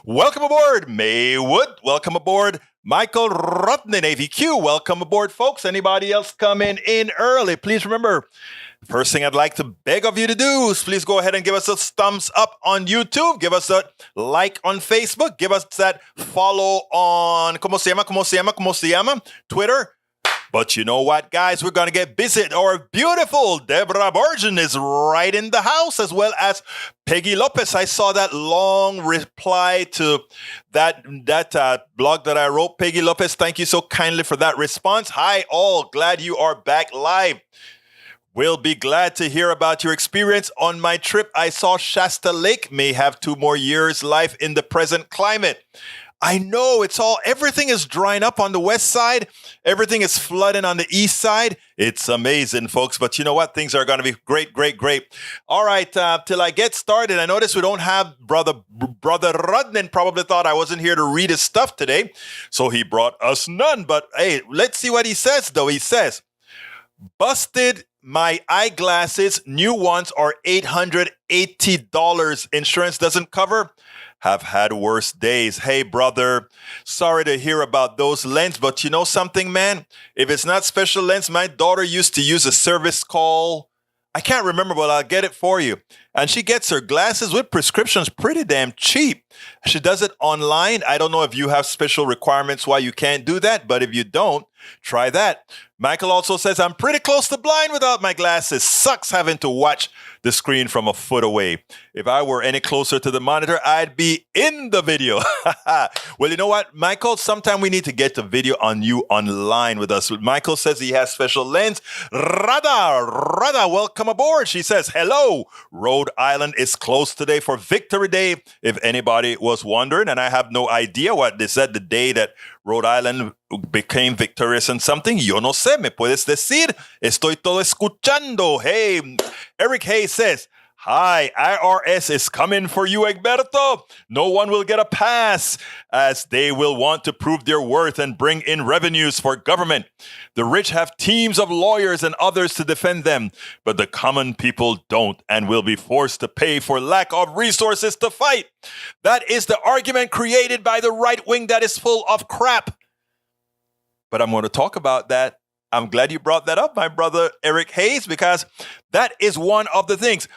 Welcome aboard, Maywood. Welcome aboard, Michael Rutnan, AVQ. Welcome aboard, folks. Anybody else coming in early? Please remember, first thing I'd like to beg of you to do is please go ahead and give us a thumbs up on YouTube. Give us a like on Facebook. Give us that follow on ¿Cómo se llama? Twitter. But you know what, guys? We're going to get busy. Our beautiful Deborah Borgen is right in the house, as well as Peggy Lopez. I saw that long reply to that blog that I wrote. Peggy Lopez, thank you so kindly for that response. Hi, all. Glad you are back live. We'll be glad to hear about your experience on my trip. I saw Shasta Lake may have 2 more years life in the present climate. I know everything is drying up on the west side. Everything is flooding on the east side. It's amazing, folks. But you know what? Things are going to be great, great, great. All right, till I get started, I notice we don't have Brother Rudnan probably thought I wasn't here to read his stuff today. So he brought us none. But hey, let's see what he says, though. He says, busted my eyeglasses. New ones are $880. Insurance doesn't cover. Have had worse days. Hey, brother, sorry to hear about those lenses, but you know something, man? If it's not special lens, my daughter used to use a service call. I can't remember, but I'll get it for you. And she gets her glasses with prescriptions pretty damn cheap. She does it online. I don't know if you have special requirements why you can't do that, but if you don't, try that. Michael also says, I'm pretty close to blind without my glasses. Sucks having to watch the screen from a foot away. If I were any closer to the monitor, I'd be in the video. Well, you know what, Michael? Sometime we need to get the video on you online with us. Michael says he has special lens. Rada, welcome aboard. She says, hello. Rhode Island is closed today for Victory Day, if anybody was wondering. And I have no idea what they said the day that Rhode Island became victorious in something. Yo no sé, me puedes decir. Estoy todo escuchando. Hey, Eric Hayes says, hi, IRS is coming for you, Egberto. No one will get a pass as they will want to prove their worth and bring in revenues for government. The rich have teams of lawyers and others to defend them, but the common people don't and will be forced to pay for lack of resources to fight. That is the argument created by the right wing that is full of crap. But I'm going to talk about that. I'm glad you brought that up, my brother Eric Hayes, because that is one of the things.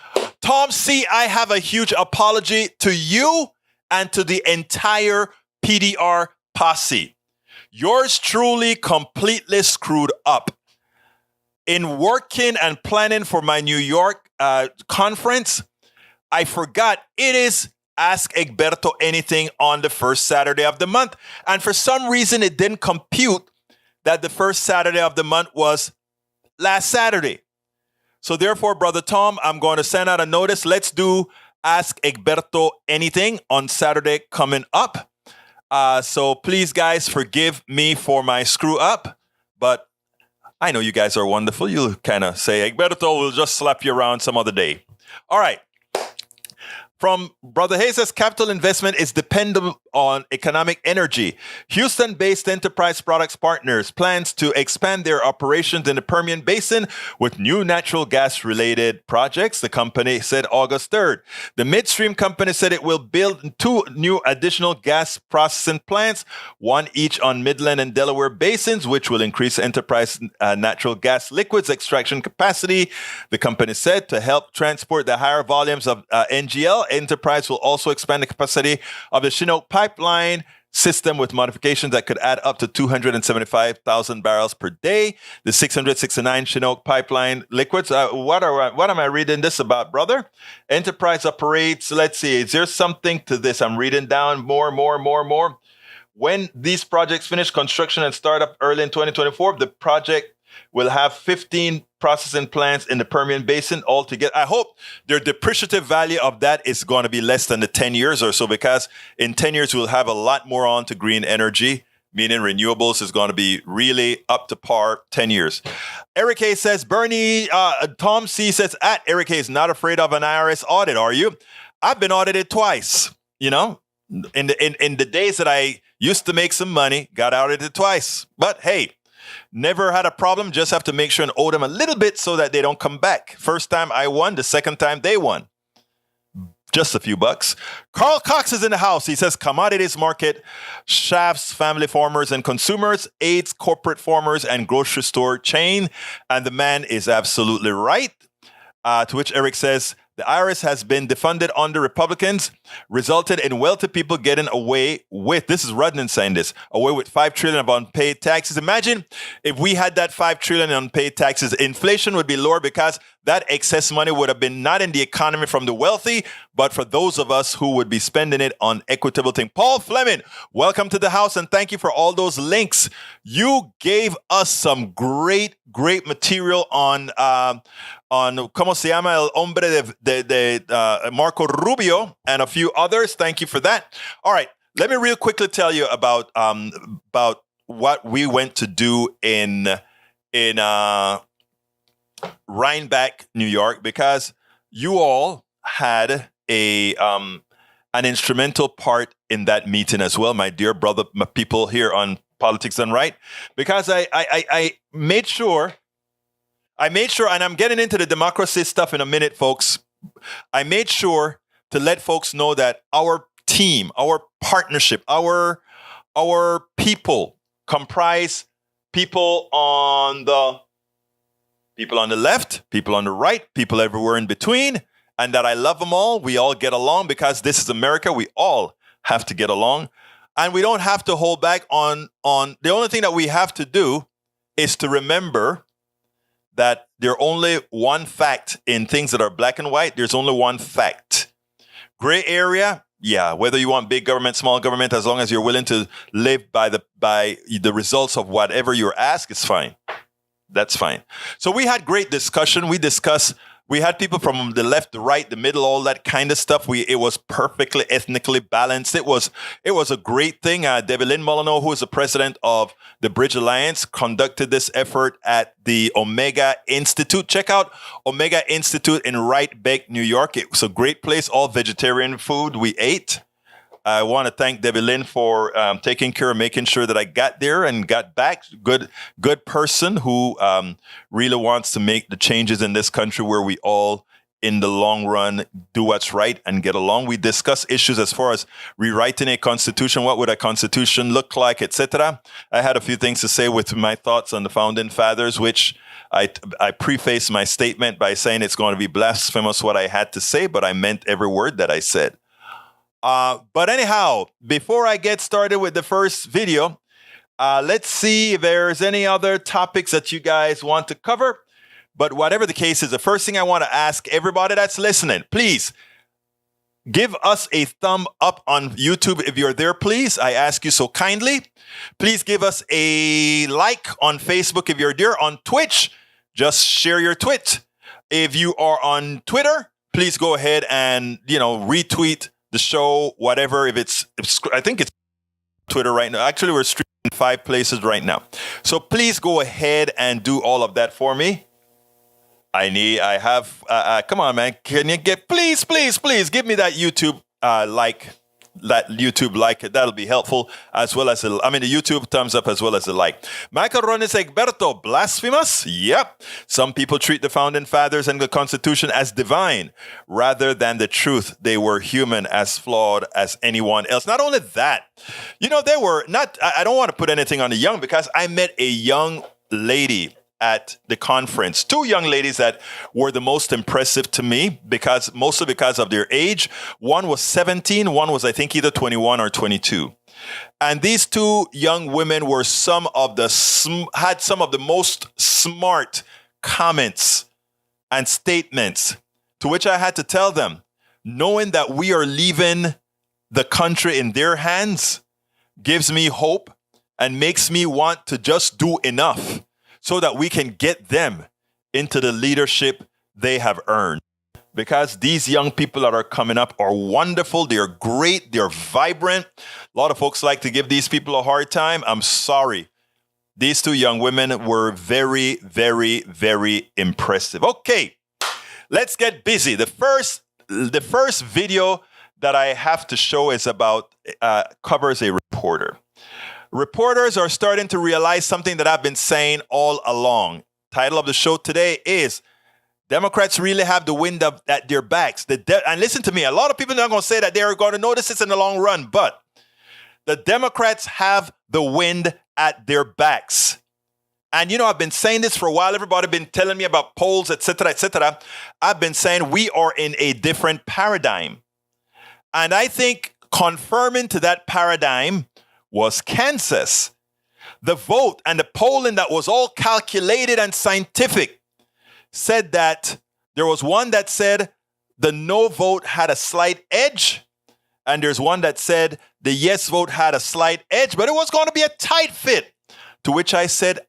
Tom C., I have a huge apology to you and to the entire PDR posse. Yours truly completely screwed up. In working and planning for my New York conference, I forgot it is Ask Egberto Anything on the first Saturday of the month. And for some reason, it didn't compute that the first Saturday of the month was last Saturday. So therefore, Brother Tom, I'm going to send out a notice. Let's do Ask Egberto Anything on Saturday coming up. So please, guys, forgive me for my screw up. But I know you guys are wonderful. You'll kind of say, Egberto, we'll just slap you around some other day. All right. From Brother Hayes says, capital investment is dependent on economic energy. Houston-based Enterprise Products Partners plans to expand their operations in the Permian Basin with new natural gas-related projects, the company said August 3rd. The midstream company said it will build 2 new additional gas processing plants, one each on Midland and Delaware basins, which will increase Enterprise natural gas liquids extraction capacity. The company said to help transport the higher volumes of NGL, Enterprise will also expand the capacity of the Chinook pipeline system with modifications that could add up to 275,000 barrels per day. The 669 Chinook pipeline liquids. What am I reading this about, brother? Enterprise operates, let's see, is there something to this? I'm reading down more. When these projects finish construction and start up early in 2024, the project will have 15 processing plants in the Permian Basin altogether. I hope their depreciative value of that is going to be less than the 10 years or so, because in 10 years, we'll have a lot more on to green energy, meaning renewables is going to be really up to par 10 years. Eric Hayes says, Tom C. says, at Eric Hayes, not afraid of an IRS audit, are you? I've been audited twice, you know, in the days that I used to make some money, got audited twice. But hey, never had a problem. Just have to make sure and owe them a little bit so that they don't come back. First time I won, the second time they won. Just a few bucks. Carl Cox is in the house. He says commodities market shafts family farmers and consumers, aids corporate farmers and grocery store chain. And the man is absolutely right. To which Eric says, the IRS has been defunded under Republicans, resulted in wealthy people getting away with, this is Rudnan saying this, away with $5 trillion of unpaid taxes. Imagine if we had that $5 trillion in unpaid taxes, inflation would be lower because that excess money would have been not in the economy from the wealthy, but for those of us who would be spending it on equitable things. Paul Fleming, welcome to the house and thank you for all those links. You gave us some great material on ¿Cómo se llama el hombre de Marco Rubio and a few others. Thank you for that. All right, let me real quickly tell you about what we went to do in Rhinebeck, New York, because you all had an instrumental part in that meeting as well, my dear brother, my people here on Politics Done Right, because I made sure, and I'm getting into the democracy stuff in a minute, folks. I made sure to let folks know that our team, our partnership, our people comprise people on the left, people on the right, people everywhere in between, and that I love them all. We all get along because this is America. We all have to get along, and we don't have to hold back on the only thing that we have to do is to remember that there's only one fact in things that are black and white. There's only one fact. Gray area, yeah, whether you want big government, small government, as long as you're willing to live by the results of whatever you're asked, it's fine. That's fine. So we had great discussion. We had people from the left, the right, the middle, all that kind of stuff. It was perfectly ethnically balanced. It was a great thing. Debbie Lynn Molyneux, who is the president of the Bridge Alliance, conducted this effort at the Omega Institute. Check out Omega Institute in Rhinebeck, New York. It was a great place. All vegetarian food we ate. I want to thank Debbie Lynn for taking care of making sure that I got there and got back. Good person who really wants to make the changes in this country where we all, in the long run, do what's right and get along. We discuss issues as far as rewriting a constitution. What would a constitution look like, etc. I had a few things to say with my thoughts on the founding fathers, which I prefaced my statement by saying it's going to be blasphemous what I had to say, but I meant every word that I said. But anyhow, before I get started with the first video, let's see if there's any other topics that you guys want to cover. But whatever the case is, the first thing I want to ask everybody that's listening, please give us a thumb up on YouTube if you're there, please. I ask you so kindly. Please give us a like on Facebook if you're there. On Twitch, just share your tweet. If you are on Twitter, please go ahead and, retweet the show, whatever. I think it's Twitter right now. Actually, we're streaming in 5 places right now. So please go ahead and do all of that for me. Come on, man. Can you please give me that YouTube like. That'll be helpful, as well as the YouTube thumbs up as well as the like. Michael Rones Egberto, blasphemous? Yep. Some people treat the founding fathers and the Constitution as divine rather than the truth. They were human, as flawed as anyone else. Not only that, they were not, I don't want to put anything on the young, because I met a young lady at the conference, 2 young ladies that were the most impressive to me, mostly because of their age. One was 17, one was, I think, either 21 or 22. And these 2 young women were had some of the most smart comments and statements, to which I had to tell them, knowing that we are leaving the country in their hands gives me hope and makes me want to just do enough so that we can get them into the leadership they have earned. Because these young people that are coming up are wonderful. They're great. They're vibrant. A lot of folks like to give these people a hard time. I'm sorry. These 2 young women were very, very, very impressive. Okay, let's get busy. The first video that I have to show is covers a reporter. Reporters are starting to realize something that I've been saying all along. Title of the show today is Democrats really have the wind at their backs. And listen to me, a lot of people are not going to say that they're going to notice this in the long run, but the Democrats have the wind at their backs. And I've been saying this for a while. Everybody been telling me about polls, et cetera, et cetera. I've been saying we are in a different paradigm. And I think confirming to that paradigm was Kansas. The vote and the polling that was all calculated and scientific said that there was one that said the no vote had a slight edge, and there's one that said the yes vote had a slight edge, but it was going to be a tight fit. To which I said,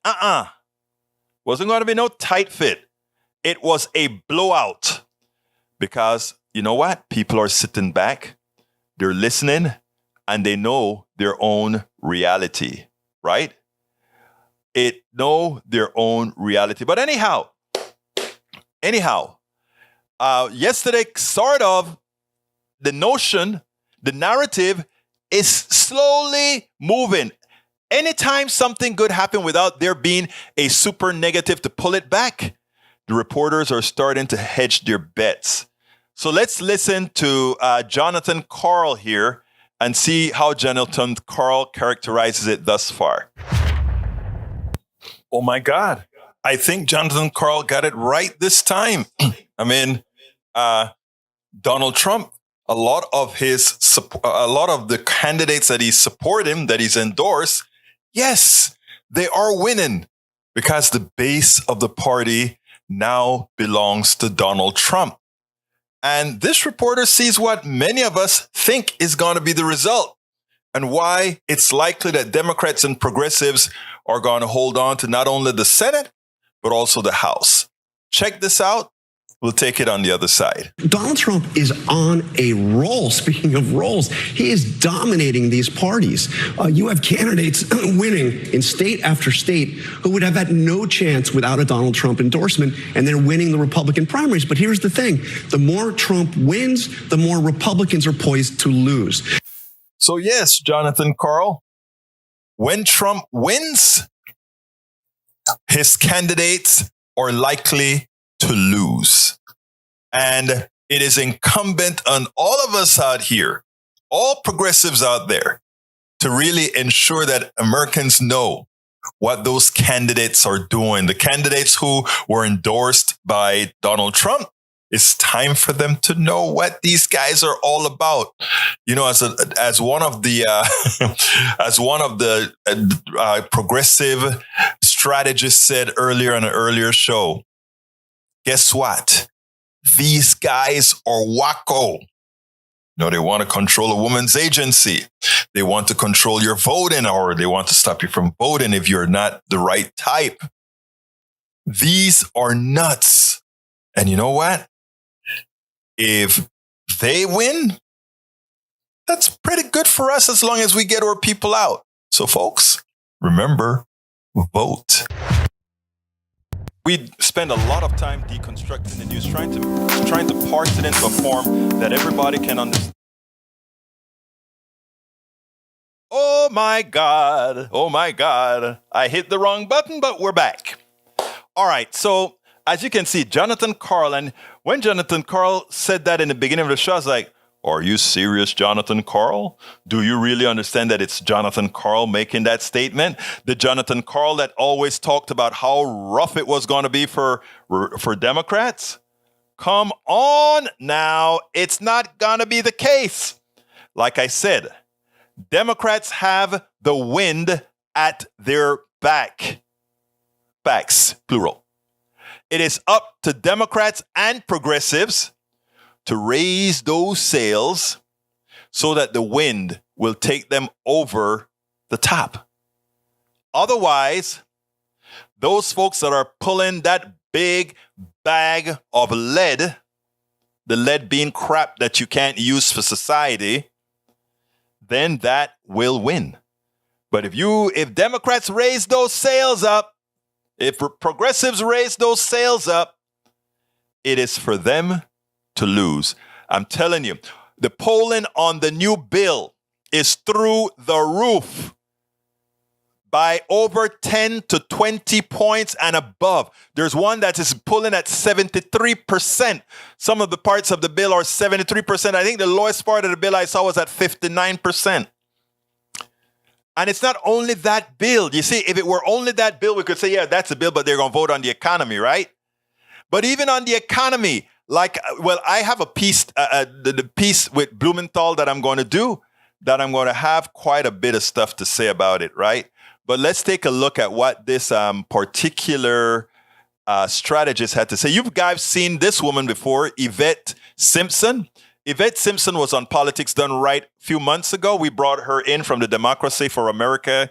wasn't going to be no tight fit. It was a blowout. Because you know what? People are sitting back, they're listening, and they know their own reality, right? It know their own reality. But anyhow, yesterday, sort of, the notion, the narrative is slowly moving. Anytime something good happened without there being a super negative to pull it back, the reporters are starting to hedge their bets. So let's listen to Jonathan Karl here and see how Jonathan Karl characterizes it thus far. Oh my God. I think Jonathan Karl got it right this time. I mean, Donald Trump, a lot of the candidates that he supported, that he's endorsed, yes, they are winning because the base of the party now belongs to Donald Trump. And this reporter sees what many of us think is going to be the result and why it's likely that Democrats and progressives are going to hold on to not only the Senate, but also the House. Check this out. We'll take it on the other side. Donald Trump is on a roll. Speaking of rolls, he is dominating these parties. You have candidates winning in state after state who would have had no chance without a Donald Trump endorsement, and they're winning the Republican primaries. But here's the thing. The more Trump wins, the more Republicans are poised to lose. So yes, Jonathan Karl, when Trump wins, his candidates are likely to lose. And it is incumbent on all of us out here, all progressives out there, to really ensure that Americans know what those candidates are doing. The candidates who were endorsed by Donald Trump, it's time for them to know what these guys are all about. As one of the progressive strategists said earlier on an earlier show, guess what? These guys are wacko. They want to control a woman's agency. They want to control your voting, or they want to stop you from voting if you're not the right type. These are nuts. And you know what? If they win, that's pretty good for us as long as we get our people out. So folks, remember, vote. We spend a lot of time deconstructing the news, trying to parse it into a form that everybody can understand. Oh my God. I hit the wrong button, but we're back. All right. So as you can see, Jonathan Karl, and when Jonathan Karl said that in the beginning of the show, I was like, are you serious, Jonathan Karl? Do you really understand that it's Jonathan Karl making that statement? The Jonathan Karl that always talked about how rough it was going to be for Democrats? Come on now. It's not going to be the case. Like I said, Democrats have the wind at their backs, plural. It is up to Democrats and progressives to raise those sails so that the wind will take them over the top. Otherwise, those folks that are pulling that big bag of lead, the lead being crap that you can't use for society, then that will win. But if Democrats raise those sails up, if progressives raise those sails up, it is for them to lose. I'm telling you, the polling on the new bill is through the roof. by over 10 to 20 points and above. There's one that is pulling at 73%. Some of the parts of the bill are 73%. I think the lowest part of the bill I saw was at 59%. And it's not only that bill. You see, if it were only that bill, we could say, yeah, that's a bill, but they're going to vote on the economy, right? But even on the economy, I have a piece, the piece with Blumenthal that I'm going to do, that I'm going to have quite a bit of stuff to say about it, right? But let's take a look at what this particular strategist had to say. You guys seen this woman before, Yvette Simpson. Yvette Simpson was on Politics Done Right a few months ago. We brought her in from the Democracy for America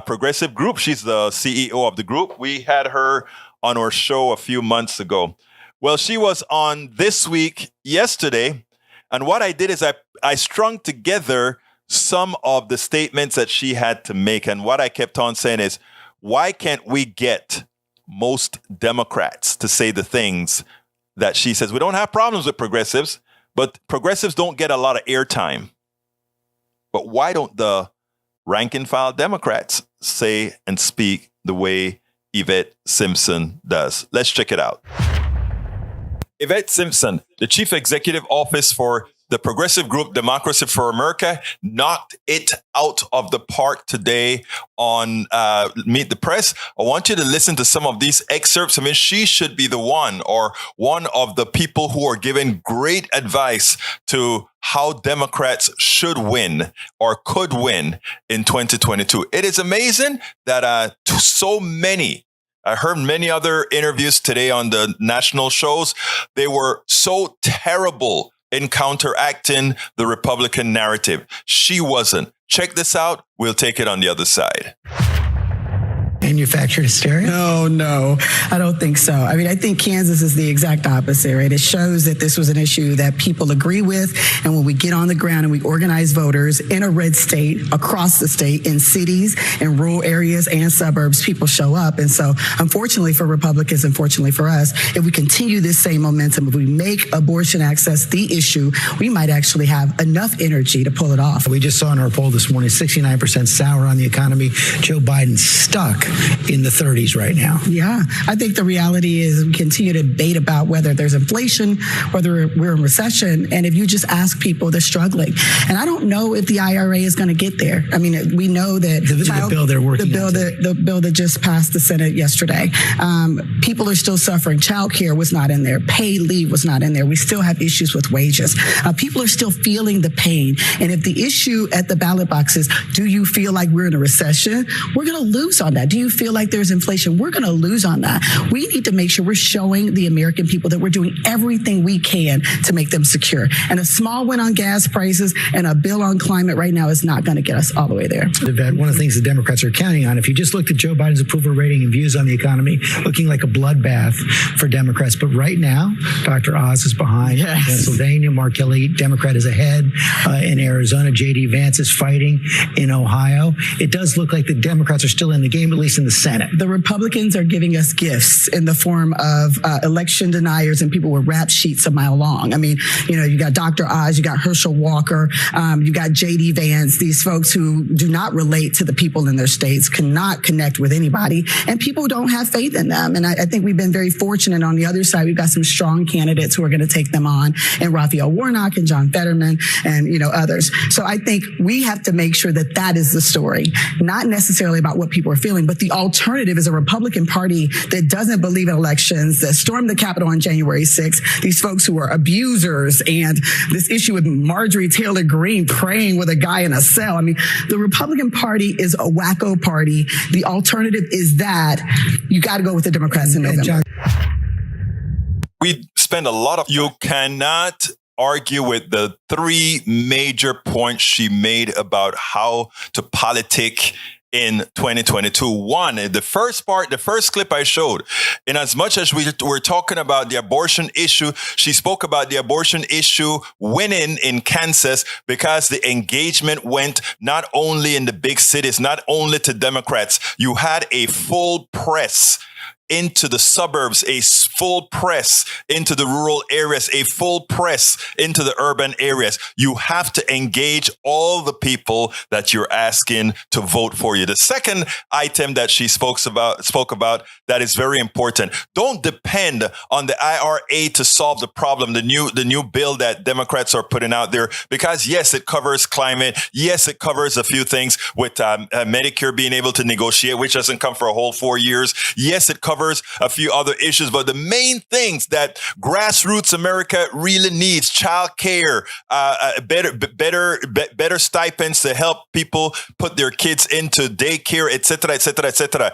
progressive group. She's the CEO of the group. We had her on our show a few months ago. Well, she was on This Week yesterday. And what I did is I strung together some of the statements that she had to make. And what I kept on saying is, why can't we get most Democrats to say the things that she says? We don't have problems with progressives, but progressives don't get a lot of airtime. But why don't the rank and file Democrats say and speak the way Yvette Simpson does? Let's check it out. Yvette Simpson, the chief executive office for the progressive group Democracy for America, knocked it out of the park today on Meet the Press. I want you to listen to some of these excerpts. I mean, she should be the one of the people who are giving great advice to how Democrats should win or could win in 2022. It is amazing that so many, I heard many other interviews today on the national shows. They were so terrible in counteracting the Republican narrative. She wasn't. Check this out. We'll take it on the other side. Manufactured hysteria? No, I don't think so. I mean, I think Kansas is the exact opposite, right? It shows that this was an issue that people agree with. And when we get on the ground and we organize voters in a red state, across the state, in cities, in rural areas and suburbs, people show up. And so, unfortunately for Republicans, unfortunately for us, if we continue this same momentum, if we make abortion access the issue, we might actually have enough energy to pull it off. We just saw in our poll this morning, 69% sour on the economy. Joe Biden's stuck in the 30s right now. Yeah, I think the reality is we continue to debate about whether there's inflation, whether we're in recession, and if you just ask people, they're struggling. And I don't know if the IRA is going to get there. I mean, we know that the bill they're working on the bill that just passed the Senate yesterday, people are still suffering. Child care was not in there. Paid leave was not in there. We still have issues with wages. People are still feeling the pain. And if the issue at the ballot box is, do you feel like we're in a recession? We're going to lose on that. Do you feel like there's inflation? We're going to lose on that. We need to make sure we're showing the American people that we're doing everything we can to make them secure. And a small win on gas prices and a bill on climate right now is not going to get us all the way there. One of the things the Democrats are counting on, if you just looked at Joe Biden's approval rating and views on the economy, looking like a bloodbath for Democrats. But right now, Dr. Oz is behind. Yes. Pennsylvania, Mark Kelly, Democrat, is ahead. In Arizona, J.D. Vance is fighting in Ohio. It does look like the Democrats are still in the game, at least in the Senate. The Republicans are giving us gifts in the form of election deniers and people with rap sheets a mile long. I mean, you got Dr. Oz, you got Herschel Walker, you got J.D. Vance, these folks who do not relate to the people in their states, cannot connect with anybody, and people don't have faith in them. And I think we've been very fortunate on the other side. We've got some strong candidates who are going to take them on, and Raphael Warnock and John Fetterman and, others. So I think we have to make sure that that is the story, not necessarily about what people are feeling, but the alternative is a Republican Party that doesn't believe in elections, that stormed the Capitol on January 6th, these folks who are abusers, and this issue with Marjorie Taylor Greene praying with a guy in a cell. I mean, the Republican Party is a wacko party. The alternative is that you got to go with the Democrats in November. We spend a lot of, you cannot argue with the three major points she made about how to politic in 2022. One, the first clip I showed, in as much as we were talking about the abortion issue, she spoke about the abortion issue winning in Kansas because the engagement went not only in the big cities, not only to Democrats. You had a full press into the suburbs, a full press into the rural areas, a full press into the urban areas. You have to engage all the people that you're asking to vote for you. The second item that she spoke about that is very important. Don't depend on the IRA to solve the problem. The new bill that Democrats are putting out there, because yes, it covers climate. Yes, it covers a few things with Medicare being able to negotiate, which doesn't come for a whole 4 years. Yes, it covers a few other issues, but the main things that grassroots America really needs: child care, better stipends to help people put their kids into daycare, etc., etc., etc.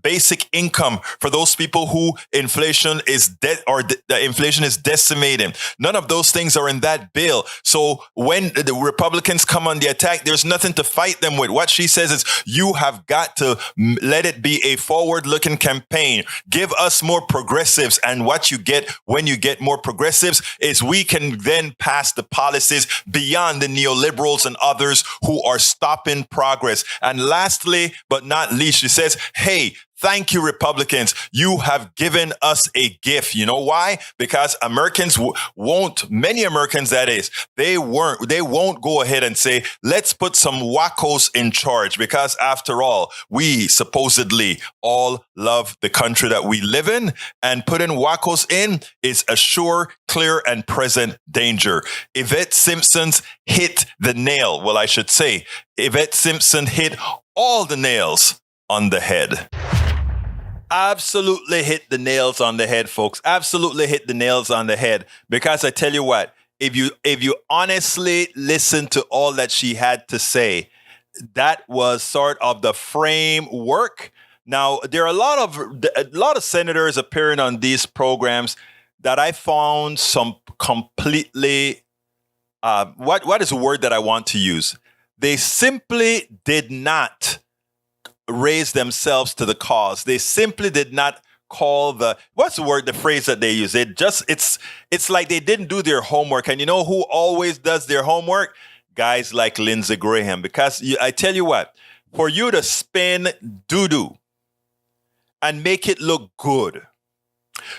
Basic income for those people who inflation is the inflation is decimating. None of those things are in that bill. So when the Republicans come on the attack, there's nothing to fight them with. What she says is, you have got to let it be a forward-looking campaign. Give us more progressives. And what you get when you get more progressives is we can then pass the policies beyond the neoliberals and others who are stopping progress. And lastly, but not least, she says, hey, thank you, Republicans. You have given us a gift. You know why? Because Americans many Americans, that is, they won't go ahead and say, let's put some wackos in charge, because after all, we supposedly all love the country that we live in, and putting wackos in is a sure, clear, and present danger. Yvette Simpson's hit the nail. Well, I should say, Yvette Simpson hit all the nails on the head. Absolutely hit the nails on the head, folks. Absolutely hit the nails on the head. Because I tell you what, if you honestly listen to all that she had to say, that was sort of the framework. Now, there are a lot of senators appearing on these programs that I found some completely what is a word that I want to use? They simply did not raise themselves to the cause. They simply did not call the phrase that they use. It's like they didn't do their homework. And you know who always does their homework? Guys like Lindsey Graham. Because I tell you what, for you to spin doo-doo and make it look good,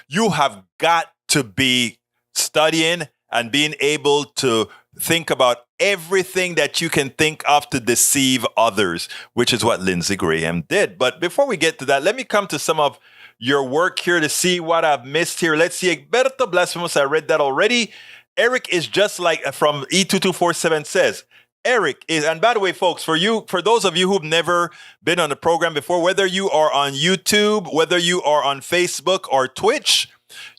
you have got to be studying and being able to think about everything that you can think of to deceive others, which is what Lindsey Graham did. But before we get to that, let me come to some of your work here to see what I've missed here. Let's see. Egberto Blasphemous, I read that already. Eric is just like, from E2247 says, Eric is, and by the way, folks, for those of you who've never been on the program before, whether you are on YouTube, whether you are on Facebook or Twitch,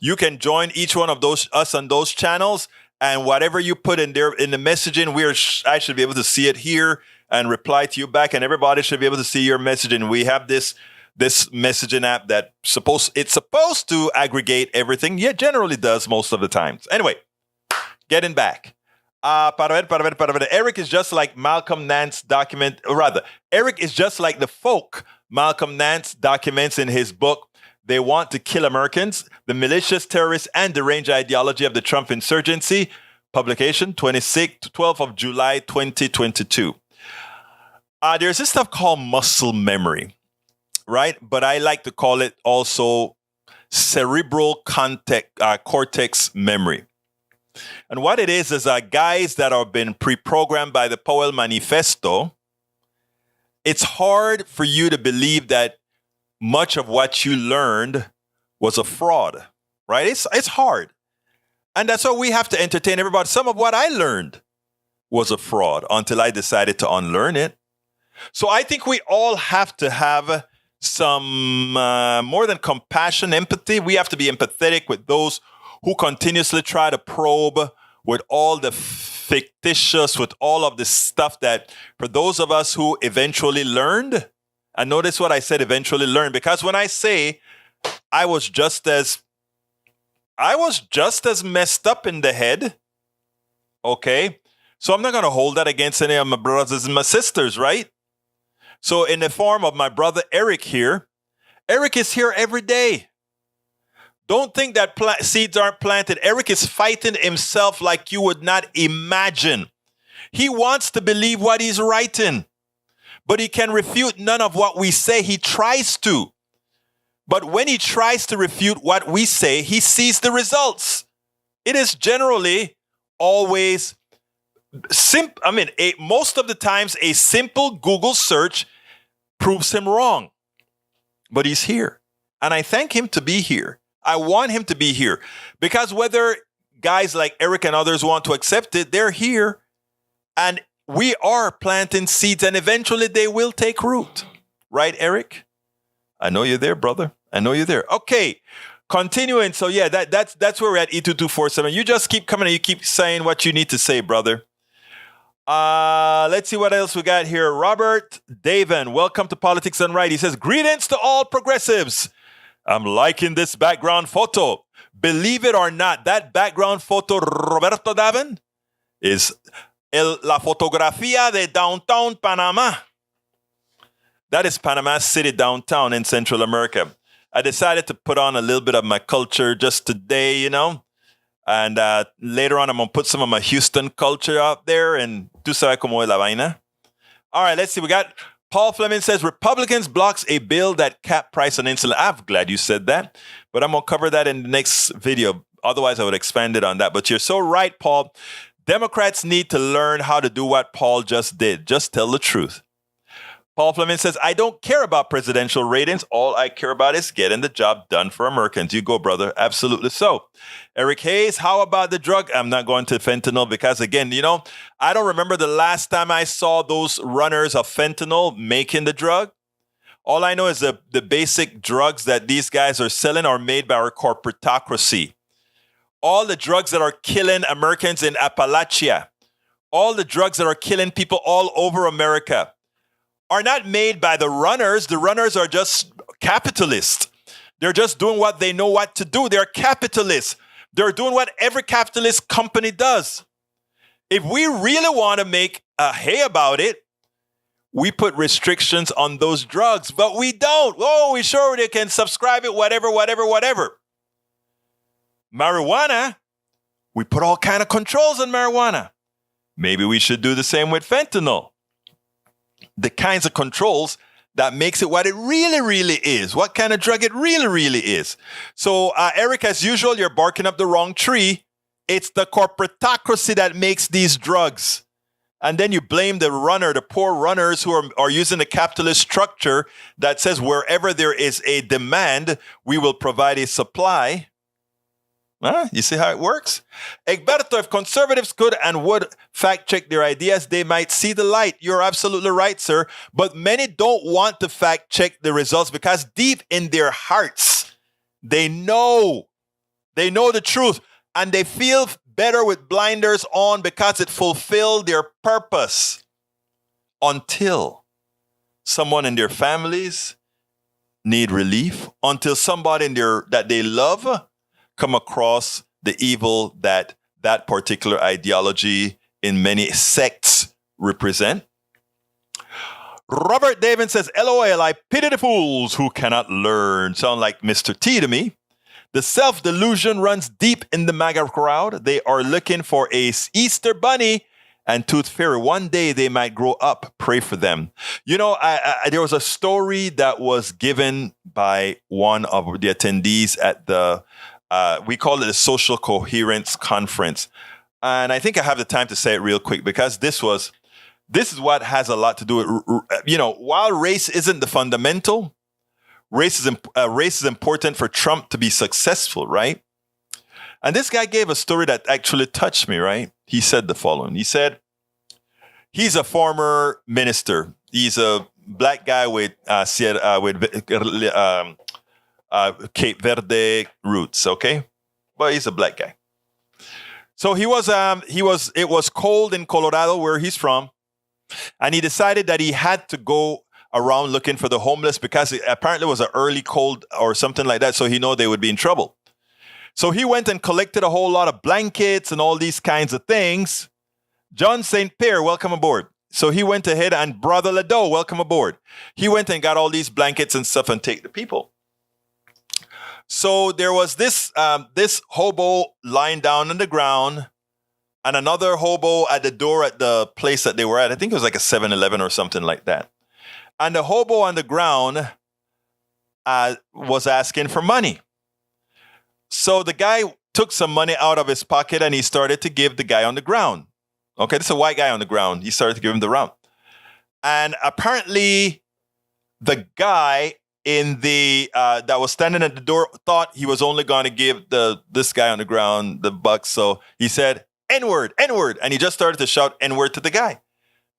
you can join each one of us on those channels. And whatever you put in there in the messaging, I should be able to see it here and reply to you back. And everybody should be able to see your messaging. We have this messaging app that it's supposed to aggregate everything. Yeah, generally does most of the times. Anyway, getting back. Eric is just like Malcolm Nance Eric is just like the folk Malcolm Nance documents in his book, They Want to Kill Americans, the Malicious, Terrorist, and Deranged Ideology of the Trump Insurgency, publication 12th of July, 2022. There's this stuff called muscle memory, right? But I like to call it also cerebral cortex memory. And what it is guys that have been pre-programmed by the Powell Manifesto. It's hard for you to believe that much of what you learned was a fraud, right? It's hard. And that's why we have to entertain everybody. Some of what I learned was a fraud until I decided to unlearn it. So I think we all have to have some more than compassion, empathy. We have to be empathetic with those who continuously try to probe with all the fictitious, with all of the stuff that for those of us who eventually learned, and notice what I said, eventually learned, because when I say I was just as messed up in the head, okay? So I'm not going to hold that against any of my brothers and my sisters, right? So in the form of my brother Eric here, Eric is here every day. Don't think that seeds aren't planted. Eric is fighting himself like you would not imagine. He wants to believe what he's writing, but he can refute none of what we say. He tries to. But when he tries to refute what we say, he sees the results. It is generally always most of the times a simple Google search proves him wrong. But he's here. And I thank him to be here. I want him to be here. Because whether guys like Eric and others want to accept it, they're here. And we are planting seeds, and eventually they will take root. Right, Eric? I know you're there, brother. I know you're there. Okay, continuing. So yeah, that's where we're at, E2247. You just keep coming and you keep saying what you need to say, brother. Let's see what else we got here. Robert Daven, welcome to Politics Done Right. He says, greetings to all progressives. I'm liking this background photo. Believe it or not, that background photo, Roberto Daven, is la fotografía de downtown Panama. That is Panama City downtown in Central America. I decided to put on a little bit of my culture just today, you know. And later on, I'm going to put some of my Houston culture out there. And tú sabes cómo es la vaina. All right, let's see. We got Paul Fleming says, Republicans blocks a bill that cap price on insulin. I'm glad you said that. But I'm going to cover that in the next video. Otherwise, I would expand it on that. But you're so right, Paul. Democrats need to learn how to do what Paul just did. Just tell the truth. Paul Fleming says, I don't care about presidential ratings. All I care about is getting the job done for Americans. You go, brother. Absolutely so. Eric Hayes, how about the drug? I'm not going to fentanyl because, again, you know, I don't remember the last time I saw those runners of fentanyl making the drug. All I know is the basic drugs that these guys are selling are made by our corporatocracy. All the drugs that are killing Americans in Appalachia, all the drugs that are killing people all over America, are not made by the runners. The runners are just capitalists. They're just doing what they know what to do. They're capitalists. They're doing what every capitalist company does. If we really want to make a hay about it, we put restrictions on those drugs, but we don't. Oh, we sure they can subscribe it, whatever. Marijuana, we put all kind of controls on marijuana. Maybe we should do the same with fentanyl. The kinds of controls that makes it what it really, really is. What kind of drug it really, really is. So, Eric, as usual, you're barking up the wrong tree. It's the corporatocracy that makes these drugs. And then you blame the runner, the poor runners who are using the capitalist structure that says wherever there is a demand, we will provide a supply. Huh? You see how it works? Egberto, if conservatives could and would fact check their ideas, they might see the light. You're absolutely right, sir. But many don't want to fact check the results because deep in their hearts, they know the truth and they feel better with blinders on because it fulfilled their purpose until someone in their families need relief, until somebody that they love come across the evil that particular ideology in many sects represent. Robert David says, LOL, I pity the fools who cannot learn. Sound like Mr. T to me. The self-delusion runs deep in the MAGA crowd. They are looking for a Easter bunny and tooth fairy. One day they might grow up. Pray for them. You know, there was a story that was given by one of the attendees at the we call it a social coherence conference. And I think I have the time to say it real quick because this is what has a lot to do with, you know, while race isn't the fundamental, race is important for Trump to be successful, right? And this guy gave a story that actually touched me, right? He said the following. He said, he's a former minister. He's a black guy with Cape Verde roots, okay? But he's a black guy. So it was cold in Colorado where he's from. And he decided that he had to go around looking for the homeless because it apparently was an early cold or something like that. So he knew they would be in trouble. So he went and collected a whole lot of blankets and all these kinds of things. John St. Pierre, welcome aboard. So he went ahead and Brother Ledo, welcome aboard. He went and got all these blankets and stuff and take the people. So there was this hobo lying down on the ground and another hobo at the door at the place that they were at. I think it was like a 7-Eleven or something like that. And the hobo on the ground was asking for money. So the guy took some money out of his pocket and he started to give the guy on the ground. Okay, this is a white guy on the ground. He started to give him the round. And apparently the guy in the that was standing at the door thought he was only going to give this guy on the ground the buck. So he said, N-word, N-word. And he just started to shout N-word to the guy.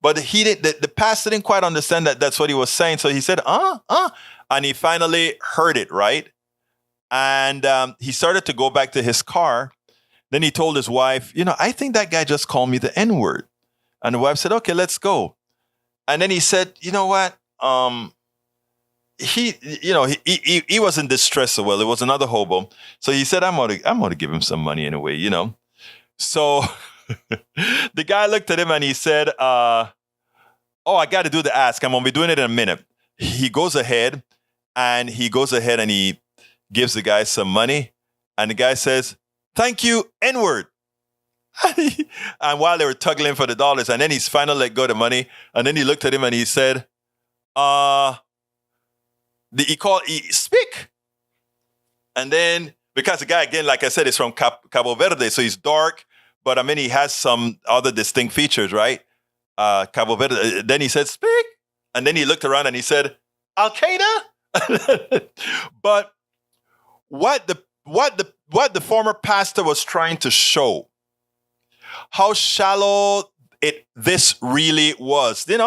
But he didn't, the pastor didn't quite understand that that's what he was saying. So he said, and he finally heard it, right? And he started to go back to his car. Then he told his wife, I think that guy just called me the N-word. And the wife said, okay, let's go. And then he said, you know what? He was in distress. So, well, it was another hobo. So he said, I'm gonna give him some money anyway, So the guy looked at him and he said, I got to do the ask. I'm going to be doing it in a minute. He goes ahead and he gives the guy some money. And the guy says, thank you, N-word. And while they were tugging for the dollars, and then he's finally let go of the money. And then he looked at him and he said, speak. And then, because the guy, again, like I said, is from Cabo Verde, so he's dark. But I mean, he has some other distinct features, right? Cabo Verde. Then he said, speak. And then he looked around and he said, Al-Qaeda? But what the former pastor was trying to show, how shallow this really was. Did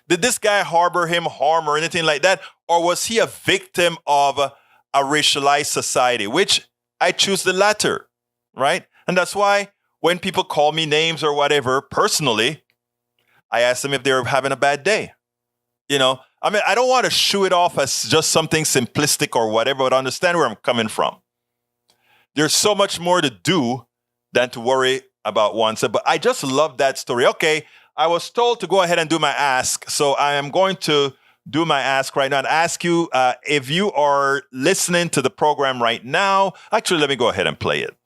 this guy harbor him harm or anything like that? Or was he a victim of a racialized society? Which I choose the latter, right? And that's why when people call me names or whatever, personally, I ask them if they're having a bad day. I don't want to shoo it off as just something simplistic or whatever, but understand where I'm coming from. There's so much more to do than to worry about oneself. But I just love that story. Okay, I was told to go ahead and do my ask. So I am going to do my ask right now and ask you if you are listening to the program right now. Actually, let me go ahead and play it.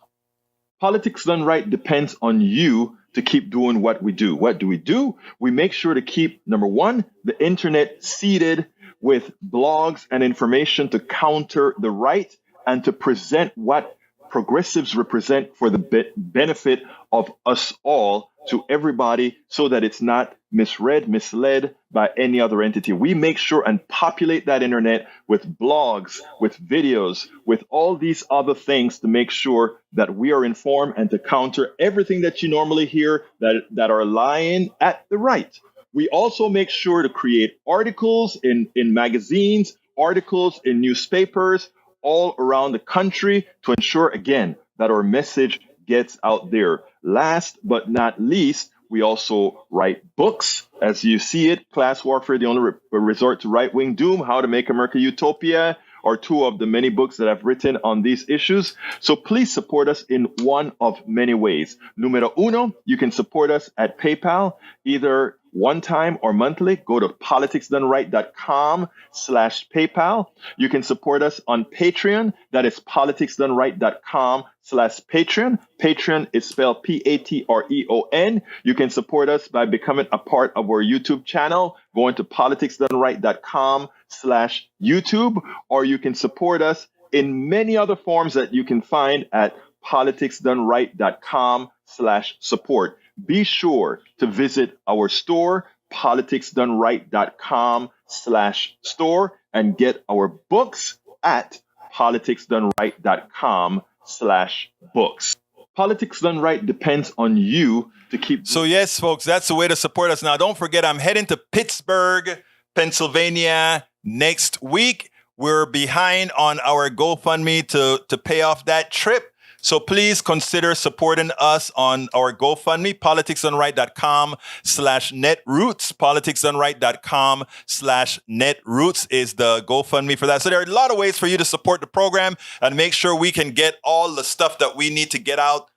Politics Done Right depends on you to keep doing what we do. What do? We make sure to keep, number one, the internet seeded with blogs and information to counter the right and to present what progressives represent for the benefit of us all to everybody so that it's not misread, misled by any other entity. We make sure and populate that internet with blogs, with videos, with all these other things to make sure that we are informed and to counter everything that you normally hear that are lying at the right. We also make sure to create articles in magazines, articles in newspapers all around the country to ensure, again, that our message gets out there. Last but not least, we also write books. As you see it, Class Warfare, the only resort to right-wing doom, How to Make America Utopia, are two of the many books that I've written on these issues. So please support us in one of many ways. Numero uno, you can support us at PayPal, either one time or monthly. Go to politicsdoneright.com/PayPal. You can support us on Patreon. That is politicsdoneright.com/Patreon. Patreon is spelled Patreon. You can support us by becoming a part of our YouTube channel, going to politicsdoneright.com/YouTube, or you can support us in many other forms that you can find at politicsdoneright.com/support. Be sure to visit our store, politicsdoneright.com/store, and get our books at politicsdoneright.com/books. Politics Done Right depends on you to keep. So yes, folks, that's the way to support us. Now, don't forget, I'm heading to Pittsburgh, Pennsylvania next week. We're behind on our GoFundMe to pay off that trip. So please consider supporting us on our GoFundMe, politicsdoneright.com/netroots. Politicsdoneright.com/netroots is the GoFundMe for that. So there are a lot of ways for you to support the program and make sure we can get all the stuff that we need to get out.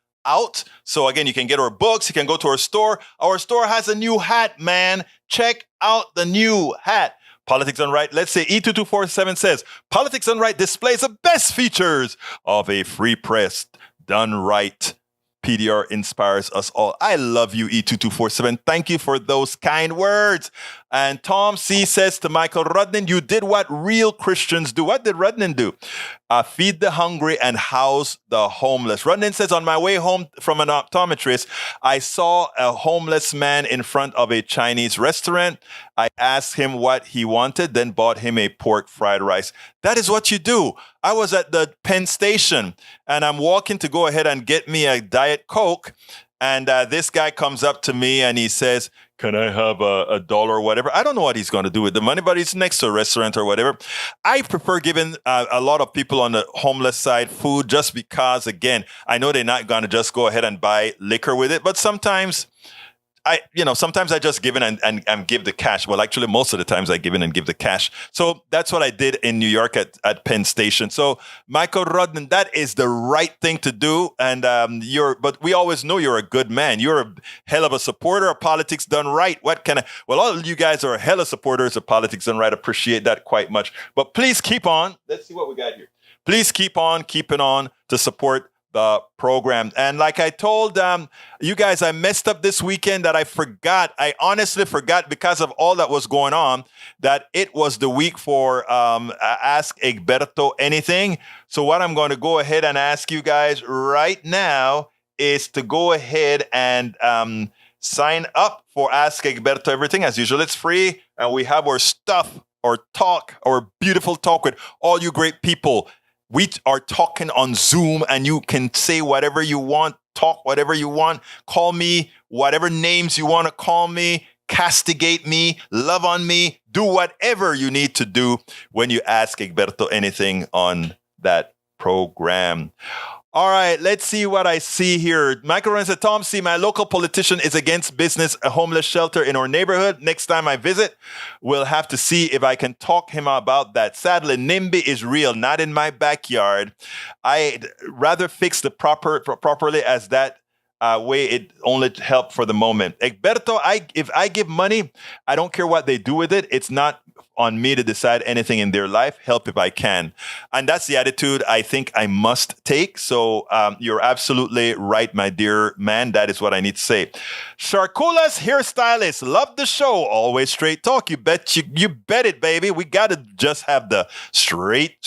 So again, you can get our books. You can go to our store. Our store has a new hat, man. Check out the new hat. Politics Done Right. Let's say E2247 says, Politics Done Right displays the best features of a free press done right. PDR inspires us all. I love you, E2247. Thank you for those kind words. And Tom C says to Michael Rudnin, you did what real Christians do. What did Rudnin do? Feed the hungry and house the homeless. Rudnin says, on my way home from an optometrist, I saw a homeless man in front of a Chinese restaurant. I asked him what he wanted, then bought him a pork fried rice. That is what you do. I was at the Penn Station and I'm walking to go ahead and get me a Diet Coke. And this guy comes up to me and he says, can I have a dollar or whatever? I don't know what he's going to do with the money, but he's next to a restaurant or whatever. I prefer giving a lot of people on the homeless side food just because, again, I know they're not going to just go ahead and buy liquor with it. But sometimes sometimes I just give in and give the cash. Well, actually, most of the times I give in and give the cash. So that's what I did in New York at Penn Station. So Michael Rudnin, that is the right thing to do. And but we always know you're a good man. You're a hell of a supporter of politics done right. Well, all of you guys are a hell of supporters of politics done right. Appreciate that quite much. But please keep on. Let's see what we got here. Please keep on keeping on to support the program. And like I told you guys, I messed up this weekend that I honestly forgot because of all that was going on, that it was the week for Ask Egberto Anything. So what I'm going to go ahead and ask you guys right now is to go ahead and sign up for Ask Egberto Everything. As usual, it's free. And we have our stuff, our beautiful talk with all you great people. We are talking on Zoom and you can say whatever you want, talk whatever you want, call me whatever names you want to call me, castigate me, love on me, do whatever you need to do when you ask Egberto anything on that program. All right, let's see what I see here. Michael Ryan said, Tom C., my local politician is against business a homeless shelter in our neighborhood. Next time I visit, we'll have to see if I can talk him about that. Sadly, NIMBY is real, not in my backyard. I'd rather fix the properly as that way it only help for the moment. Egberto, if I give money, I don't care what they do with it. It's not on me to decide anything in their life. Help if I can. And that's the attitude I think I must take. So you're absolutely right, my dear man. That is what I need to say. Sharkula's hairstylist. Love the show. Always straight talk. You bet it, baby. We got to just have the straight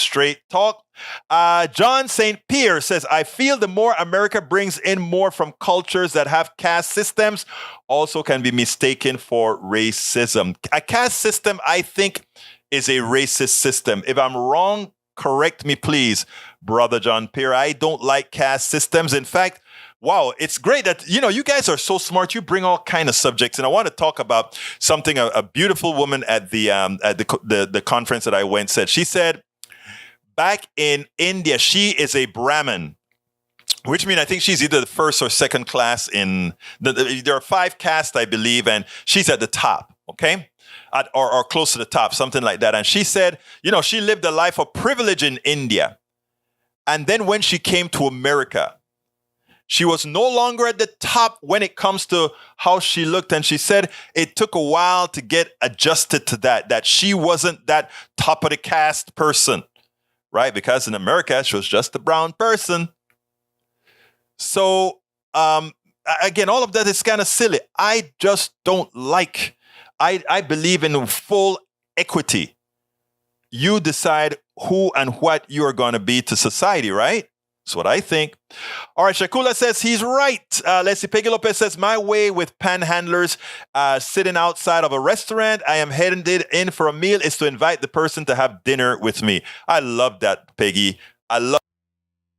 talk. John St. Pierre says, I feel the more America brings in more from cultures that have caste systems also can be mistaken for racism. A caste system, I think, is a racist system. If I'm wrong, correct me, please, Brother John Pierre. I don't like caste systems. In fact, wow, it's great that, you guys are so smart. You bring all kind of subjects. And I want to talk about something a beautiful woman at the conference that I went said. She said, back in India, she is a Brahmin, which means I think she's either the first or second class in there are 5 castes, I believe, and she's at the top, okay? Or close to the top, something like that. And she said, she lived a life of privilege in India. And then when she came to America, she was no longer at the top when it comes to how she looked. And she said it took a while to get adjusted to that she wasn't that top of the caste person. Right? Because in America, she was just a brown person. So, again, all of that is kind of silly. I just don't like. I believe in full equity. You decide who and what you are going to be to society, right? That's what I think. All right, Shakula says he's right. Let's see, Peggy Lopez says, my way with panhandlers sitting outside of a restaurant. I am headed in for a meal is to invite the person to have dinner with me. I love that, Peggy. I love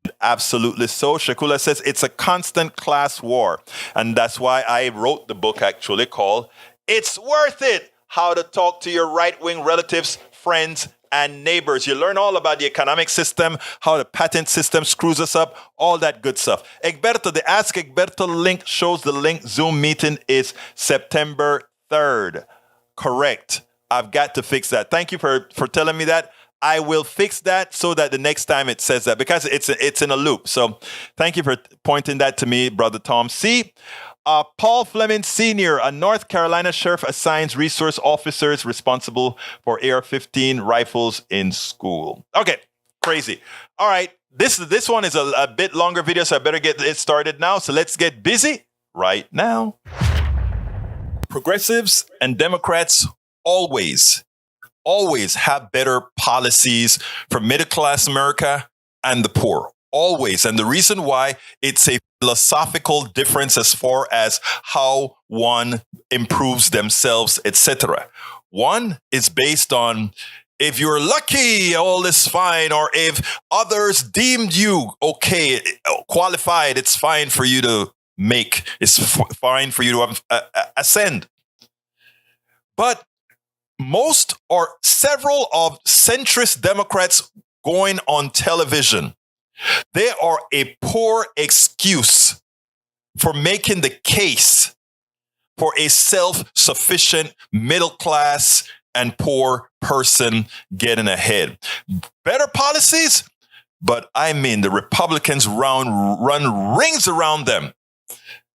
it. Absolutely so. Shakula says it's a constant class war. And that's why I wrote the book actually called It's Worth It, How to Talk to Your Right-Wing Relatives, Friends, and Neighbors. You learn all about the economic system, how the patent system screws us up, all that good stuff. Egberto, the Ask Egberto link shows the link. Zoom meeting is September 3rd. Correct. I've got to fix that. Thank you for telling me that. I will fix that so that the next time it says that, because it's in a loop. So thank you for pointing that to me, Brother Tom C. Paul Fleming Sr., a North Carolina sheriff, assigns resource officers responsible for AR-15 rifles in school. Okay, crazy. All right, This one is a bit longer video, so I better get it started now. So let's get busy right now. Progressives and Democrats always have better policies for middle-class America and the poor. Always. And the reason why, it's a philosophical difference as far as how one improves themselves, etc. One is based on, if you're lucky, all is fine, or if others deemed you okay, qualified, it's fine for you to fine for you to ascend. But most or several of centrist Democrats going on television, they are a poor excuse for making the case for a self-sufficient middle class and poor person getting ahead. Better policies, but I mean the Republicans run rings around them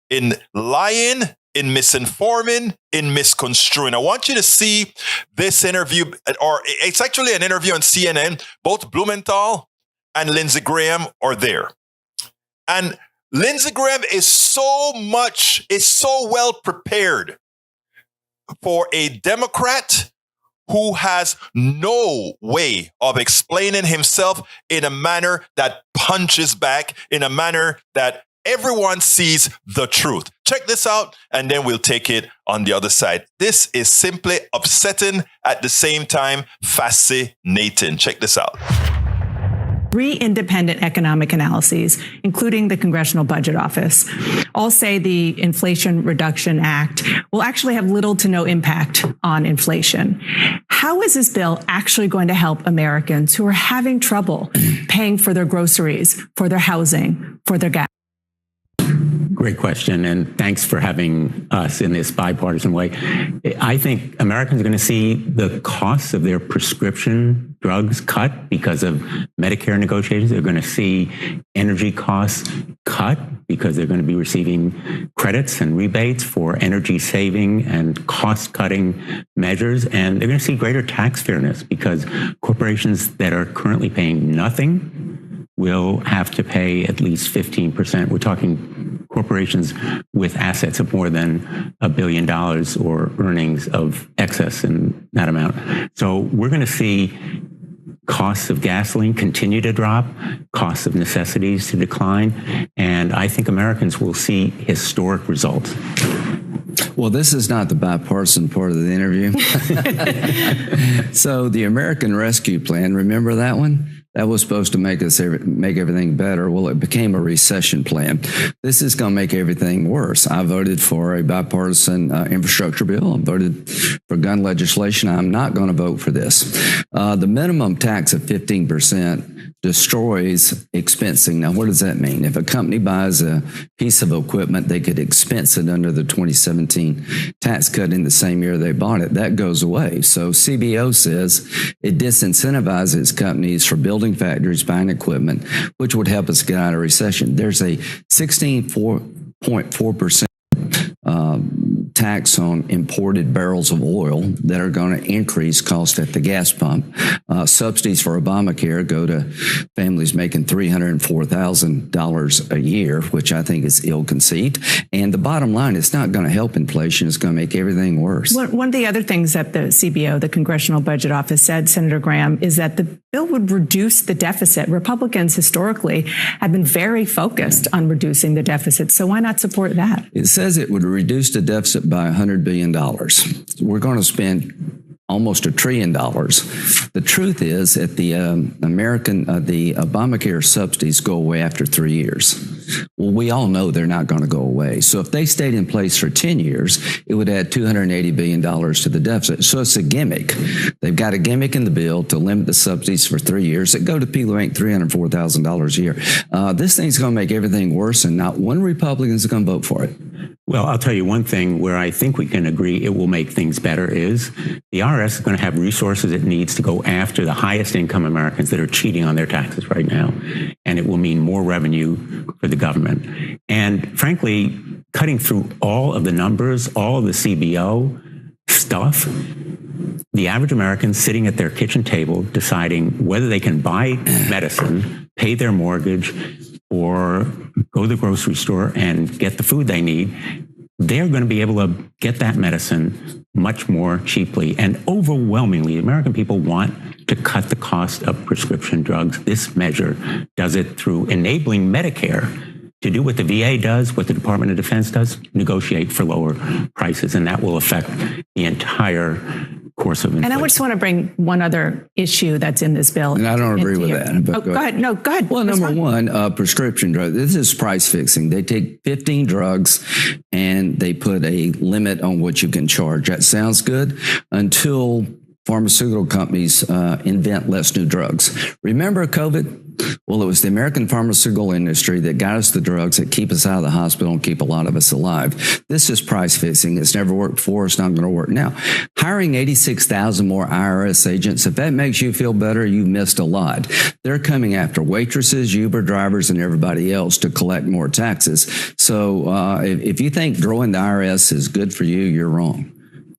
in lying, in misinforming, in misconstruing. I want you to see this interview, or it's actually an interview on CNN. Both Blumenthal and Lindsey Graham are there. And Lindsey Graham is so well prepared for a Democrat who has no way of explaining himself in a manner that punches back, in a manner that everyone sees the truth. Check this out, and then we'll take it on the other side. This is simply upsetting, at the same time fascinating. Check this out. 3 independent economic analyses, including the Congressional Budget Office, all say the Inflation Reduction Act will actually have little to no impact on inflation. How is this bill actually going to help Americans who are having trouble paying for their groceries, for their housing, for their gas? Great question, and thanks for having us in this bipartisan way. I think Americans are going to see the costs of their prescription drugs cut because of Medicare negotiations. They're going to see energy costs cut because they're going to be receiving credits and rebates for energy saving and cost-cutting measures. And they're going to see greater tax fairness because corporations that are currently paying nothing will have to pay at least 15%. We're talking corporations with assets of more than $1 billion or earnings of excess in that amount. So we're going to see costs of gasoline continue to drop, costs of necessities to decline, and I think Americans will see historic results. Well, this is not the bipartisan part of the interview. So the American Rescue Plan, remember that one? That was supposed to make everything better. Well, it became a recession plan. This is going to make everything worse. I voted for a bipartisan infrastructure bill. I voted for gun legislation. I'm not going to vote for this. The minimum tax of 15% destroys expensing. Now, what does that mean? If a company buys a piece of equipment, they could expense it under the 2017 tax cut in the same year they bought it. That goes away. So CBO says it disincentivizes companies for building factories, buying equipment, which would help us get out of recession. There's a 16.4% tax on imported barrels of oil that are going to increase cost at the gas pump. Subsidies for Obamacare go to families making $304,000 a year, which I think is ill-conceived. And the bottom line, it's not going to help inflation. It's going to make everything worse. One of the other things that the CBO, the Congressional Budget Office, said, Senator Graham, is that the bill would reduce the deficit. Republicans historically have been very focused on reducing the deficit. So why not support that? It says it would reduce the deficit by $100 billion. We're going to spend almost $1 trillion. The truth is that the Obamacare subsidies go away after 3 years. Well, we all know they're not going to go away. So if they stayed in place for 10 years, it would add $280 billion to the deficit. So it's a gimmick. They've got a gimmick in the bill to limit the subsidies for 3 years that go to people who make $304,000 a year. This thing's going to make everything worse, and not one Republican is going to vote for it. Well, I'll tell you one thing where I think we can agree it will make things better is the IRS is going to have resources it needs to go after the highest income Americans that are cheating on their taxes right now. And it will mean more revenue for the government. And frankly, cutting through all of the numbers, all of the CBO stuff, the average American sitting at their kitchen table deciding whether they can buy medicine, pay their mortgage or go to the grocery store and get the food they need, they're going to be able to get that medicine much more cheaply. And overwhelmingly, American people want to cut the cost of prescription drugs. This measure does it through enabling Medicare to do what the VA does, what the Department of Defense does, negotiate for lower prices. And that will affect the entire course of inflation. And I just want to bring one other issue that's in this bill. And I don't agree with that. But go ahead. No, go ahead. Well, number one, prescription drugs. This is price fixing. They take 15 drugs and they put a limit on what you can charge. That sounds good until pharmaceutical companies invent less new drugs. Remember COVID? Well, it was the American pharmaceutical industry that got us the drugs that keep us out of the hospital and keep a lot of us alive. This is price fixing. It's never worked before. It's not going to work now. Hiring 86,000 more IRS agents, if that makes you feel better, you missed a lot. They're coming after waitresses, Uber drivers, and everybody else to collect more taxes. So if you think growing the IRS is good for you, you're wrong.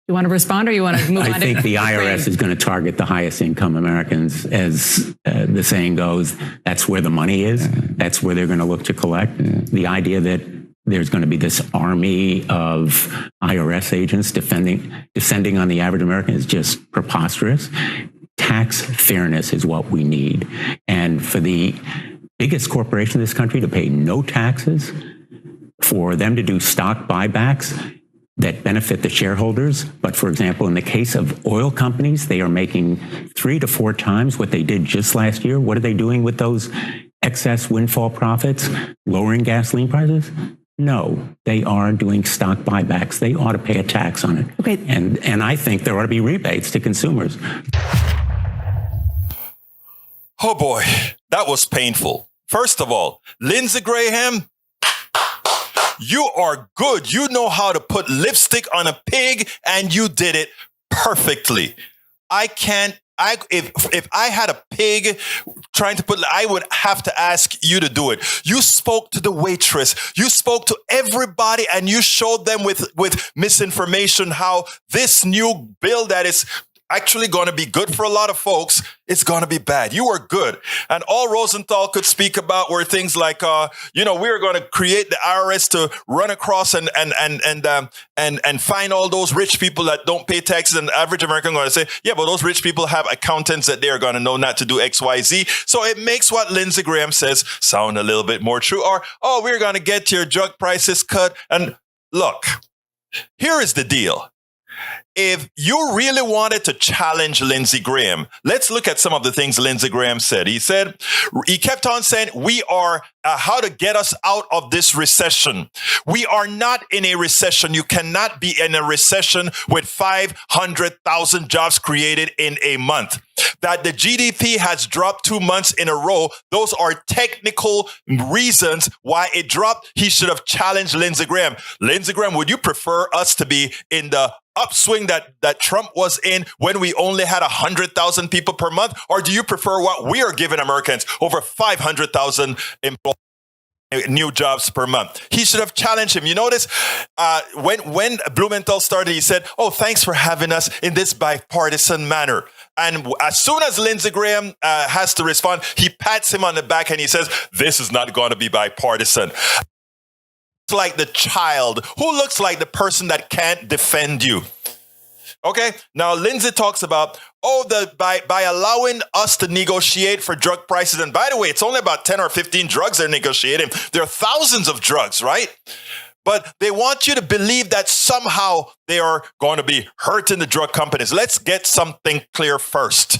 You want to respond or you want to move on? I think the IRS is going to target the highest income Americans. As the saying goes, that's where the money is. That's where they're going to look to collect. The idea that there's going to be this army of IRS agents descending on the average American is just preposterous. Tax fairness is what we need. And for the biggest corporation in this country to pay no taxes, for them to do stock buybacks that benefit the shareholders. But for example, in the case of oil companies, they are making 3 to 4 times what they did just last year. What are they doing with those excess windfall profits? Lowering gasoline prices? No, they are doing stock buybacks. They ought to pay a tax on it. Okay. And I think there ought to be rebates to consumers. Oh boy, that was painful. First of all, Lindsey Graham, you are good. You know how to put lipstick on a pig, and you did it perfectly. If I had a pig trying to I would have to ask you to do it. You spoke to the waitress. You spoke to everybody, and you showed them with misinformation how this new bill that is actually going to be good for a lot of folks, it's going to be bad. You were good. And all Rosenthal could speak about were things like, we're going to create the IRS to run across and find all those rich people that don't pay taxes. And the average American going to say, yeah, but those rich people have accountants that they're going to know not to do X, Y, Z. So it makes what Lindsey Graham says sound a little bit more true. Or, we're going to get your drug prices cut. And look, here is the deal. If you really wanted to challenge Lindsey Graham, let's look at some of the things Lindsey Graham said. He kept on saying, we are how to get us out of this recession. We are not in a recession. You cannot be in a recession with 500,000 jobs created in a month. That the GDP has dropped 2 months in a row. Those are technical reasons why it dropped. He should have challenged Lindsey Graham. Lindsey Graham, would you prefer us to be in the upswing that Trump was in when we only had 100,000 people per month? Or do you prefer what we are giving Americans, over 500,000 new jobs per month? He should have challenged him. You notice when Blumenthal started, he said, thanks for having us in this bipartisan manner. And as soon as Lindsey Graham has to respond, he pats him on the back and he says, this is not going to be bipartisan. Like the child who looks like the person that can't defend you. Okay, now Lindsey talks about by allowing us to negotiate for drug prices, and by the way, it's only about 10 or 15 drugs they're negotiating. There are thousands of drugs, right? But they want you to believe that somehow they are going to be hurting the drug companies. Let's get something clear first.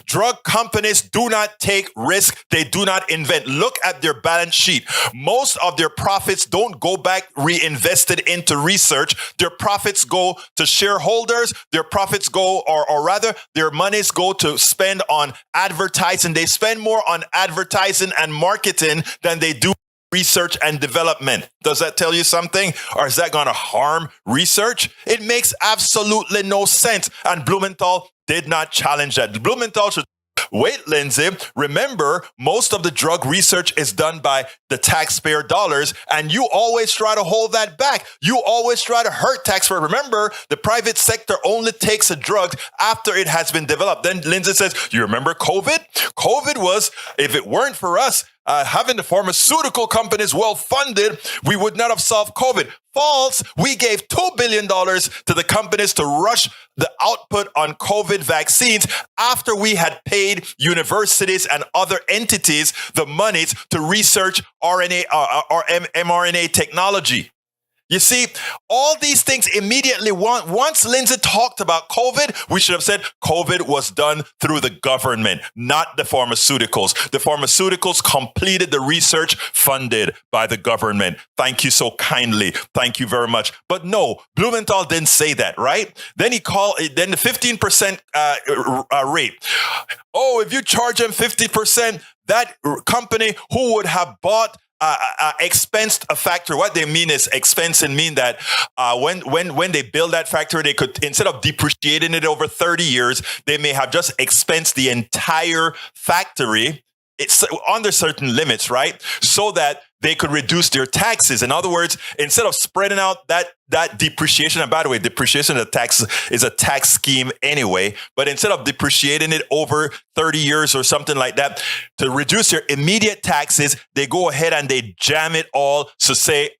Drug companies do not take risk. They do not invent. Look at their balance sheet. Most of their profits don't go back reinvested into research. Their profits go to shareholders. Their profits go, or rather, their monies go to spend on advertising. They spend more on advertising and marketing than they do research and development. Does that tell you something? Or is that going to harm research? It makes absolutely no sense. And Blumenthal did not challenge that. Blumenthal should Wait, Lindsay, remember, most of the drug research is done by the taxpayer dollars, and you always try to hold that back. You always try to hurt taxpayers. Remember, the private sector only takes a drug after it has been developed. Then Lindsay says, you remember COVID? COVID was, if it weren't for us, having the pharmaceutical companies well funded, we would not have solved COVID. False. We gave $2 billion to the companies to rush the output on COVID vaccines after we had paid universities and other entities the monies to research RNA or mRNA technology. You see, all these things immediately, once Lindsay talked about COVID, we should have said COVID was done through the government, not the pharmaceuticals. The pharmaceuticals completed the research funded by the government. Thank you so kindly. Thank you very much. But no, Blumenthal didn't say that, right? Then the 15% rate. Oh, if you charge them 50%, that company who would have bought expensed a factory. What they mean is expense and mean that when they build that factory, they could, instead of depreciating it over 30 years, they may have just expensed the entire factory. It's under certain limits, right? So that they could reduce their taxes. In other words, instead of spreading out that depreciation, and by the way, depreciation of tax is a tax scheme anyway, but instead of depreciating it over 30 years or something like that, to reduce their immediate taxes, they go ahead and they jam it all to say,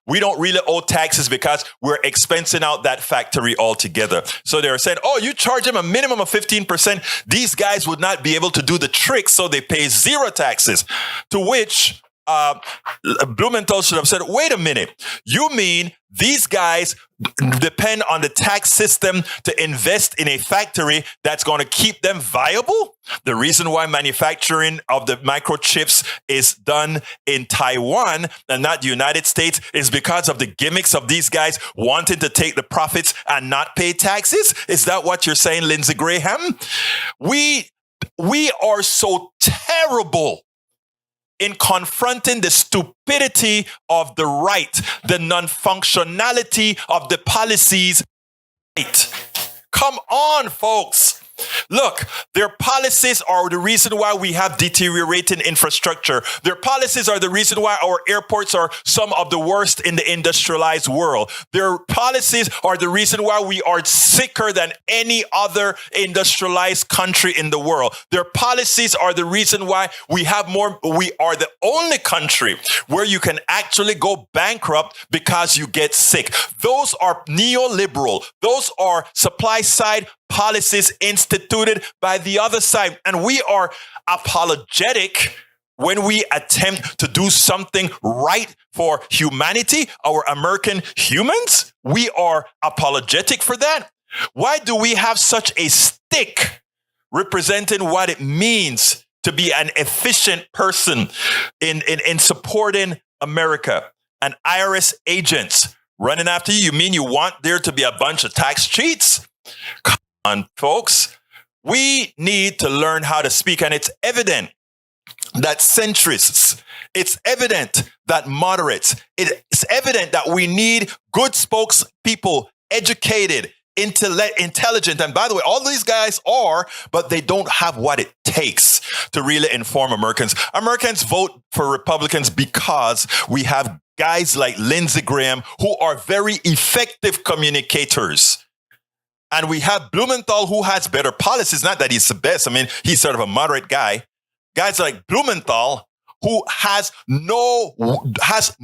we don't really owe taxes because we're expensing out that factory altogether. So they're saying, you charge them a minimum of 15%. These guys would not be able to do the trick, so they pay zero taxes, to which Blumenthal should have said, wait a minute, you mean these guys depend on the tax system to invest in a factory that's going to keep them viable? The reason why manufacturing of the microchips is done in Taiwan and not the United States is because of the gimmicks of these guys wanting to take the profits and not pay taxes? Is that what you're saying, Lindsey Graham? We are so terrible in confronting the stupidity of the right, the non-functionality of the policies. Right. Come on, folks. Look, their policies are the reason why we have deteriorating infrastructure. Their policies are the reason why our airports are some of the worst in the industrialized world. Their policies are the reason why we are sicker than any other industrialized country in the world. Their policies are the reason why we are the only country where you can actually go bankrupt because you get sick. Those are neoliberal. Those are supply side policies instituted by the other side. And we are apologetic when we attempt to do something right for humanity, our American humans. We are apologetic for that. Why do we have such a stick representing what it means to be an efficient person in supporting America? And IRS agents running after you. You mean you want there to be a bunch of tax cheats? Come on, folks. We need to learn how to speak, and it's evident that centrists, it's evident that moderates, it's evident that we need good spokespeople, educated, intelligent. And by the way, all these guys are, but they don't have what it takes to really inform Americans. Americans vote for Republicans because we have guys like Lindsey Graham who are very effective communicators. And we have Blumenthal who has better policies. Not that he's the best. I mean, he's sort of a moderate guy. Guys like Blumenthal who has no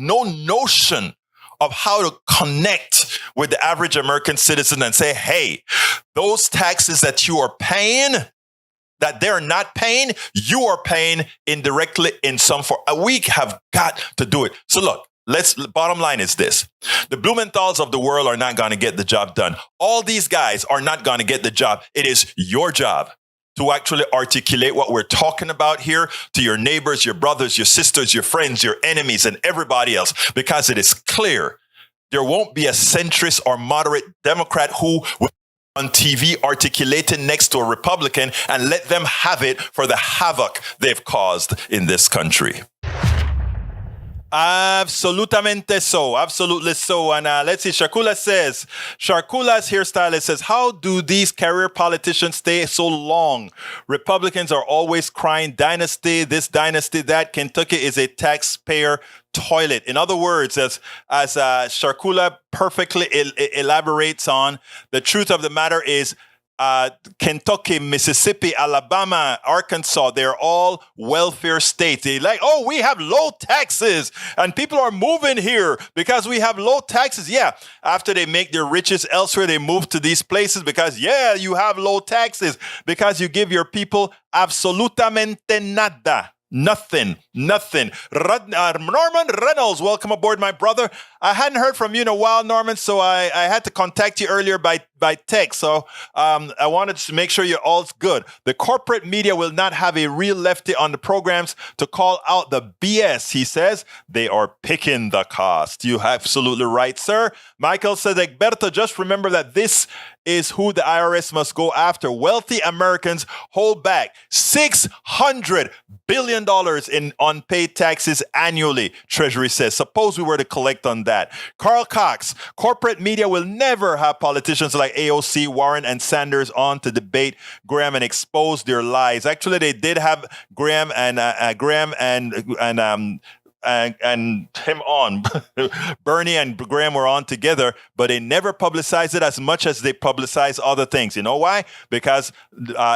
notion of how to connect with the average American citizen and say, hey, those taxes that you are paying, that they're not paying, you are paying indirectly in some form. We have got to do it. So look, bottom line is this. The Blumenthals of the world are not going to get the job done. All these guys are not going to get the job. It is your job to actually articulate what we're talking about here to your neighbors, your brothers, your sisters, your friends, your enemies, and everybody else, because it is clear there won't be a centrist or moderate Democrat who will on TV articulating next to a Republican and let them have it for the havoc they've caused in this country. Absolutamente so. Absolutely so. And let's see. Sharkula's hairstylist says, how do these career politicians stay so long? Republicans are always crying dynasty, this dynasty, that. Kentucky is a taxpayer toilet. In other words, as Sharkula perfectly elaborates on, the truth of the matter is, Kentucky, Mississippi, Alabama, Arkansas, they're all welfare states. They like, oh, we have low taxes and people are moving here because we have low taxes. Yeah, after they make their riches elsewhere, they move to these places because, yeah, you have low taxes because you give your people absolutamente nada. Nothing. Norman Reynolds, welcome aboard, my brother. I hadn't heard from you in a while, Norman, so I had to contact you earlier by text. So I wanted to make sure you're all good. The corporate media will not have a real lefty on the programs to call out the BS, he says. They are picking the cost. You're absolutely right, sir. Michael says, Egberto, just remember that this is who the IRS must go after. Wealthy Americans hold back $600 billion in unpaid taxes annually, Treasury says. Suppose we were to collect on that. Carl Cox, corporate media will never have politicians like AOC, Warren, and Sanders on to debate Graham and expose their lies. Actually, they did have Graham and him on. Bernie and Graham were on together, but they never publicized it as much as they publicize other things. You know why? Because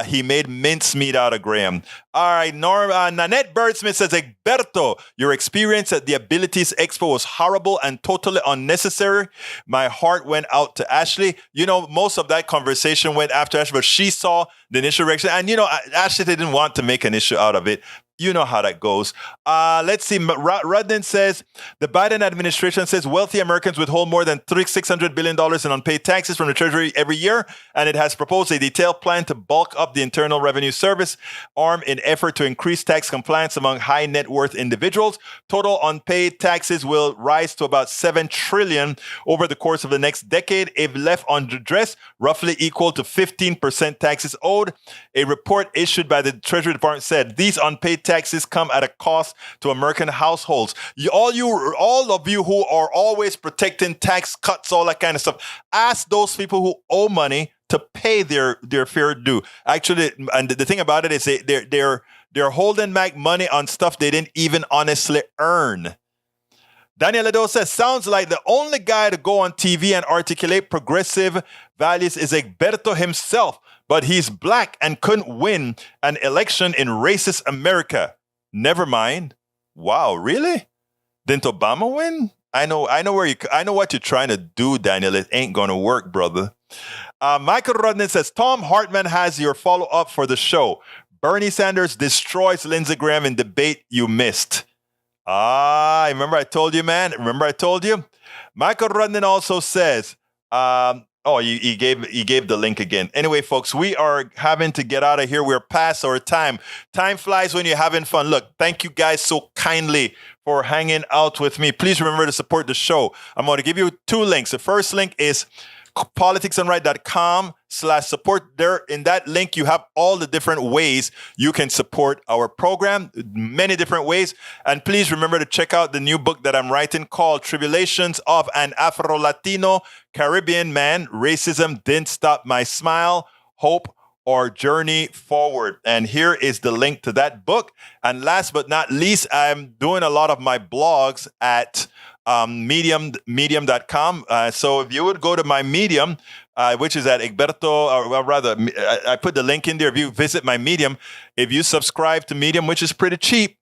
he made mincemeat out of Graham. All right, Nanette Birdsmith says, Egberto, your experience at the Abilities Expo was horrible and totally unnecessary. My heart went out to Ashley. You know, most of that conversation went after Ashley, but she saw the initial reaction. And, you know, Ashley didn't want to make an issue out of it. You know how that goes. Let's see. Rudden says, the Biden administration says wealthy Americans withhold more than $600 billion in unpaid taxes from the Treasury every year, and it has proposed a detailed plan to bulk up the Internal Revenue Service arm in effort to increase tax compliance among high net worth individuals. Total unpaid taxes will rise to about $7 trillion over the course of the next decade, if left unaddressed, roughly equal to 15% taxes owed. A report issued by the Treasury Department said these unpaid taxes come at a cost to American households. All of you who are always protecting tax cuts, all that kind of stuff, ask those people who owe money to pay their fair due. Actually, and the thing about it is they're holding back money on stuff they didn't even honestly earn. Daniel Ledo says, sounds like the only guy to go on TV and articulate progressive values is Egberto himself, but he's black and couldn't win an election in racist America. Never mind. Wow, really? Didn't Obama win? I know what you're trying to do, Daniel. It ain't gonna work, brother. Michael Rodney says, Tom Hartman has your follow-up for the show. Bernie Sanders destroys Lindsey Graham in debate you missed. Remember I told you, man? Remember I told you? Michael Rodney also says, he gave the link again. Anyway, folks, we are having to get out of here. We're past our time. Time flies when you're having fun. Look, thank you guys so kindly for hanging out with me. Please remember to support the show. I'm going to give you 2 links. The first link is politicsandright.com/support. There, in that link, you have all the different ways you can support our program, many different ways. And please remember to check out the new book that I'm writing called Tribulations of an Afro-Latino Caribbean Man, Racism Didn't Stop My Smile, Hope, or Journey Forward. And here is the link to that book. And last but not least, I'm doing a lot of my blogs at medium.com. So if you would go to my Medium, which is at Egberto, or rather, I put the link in there. If you visit my Medium, if you subscribe to Medium, which is pretty cheap,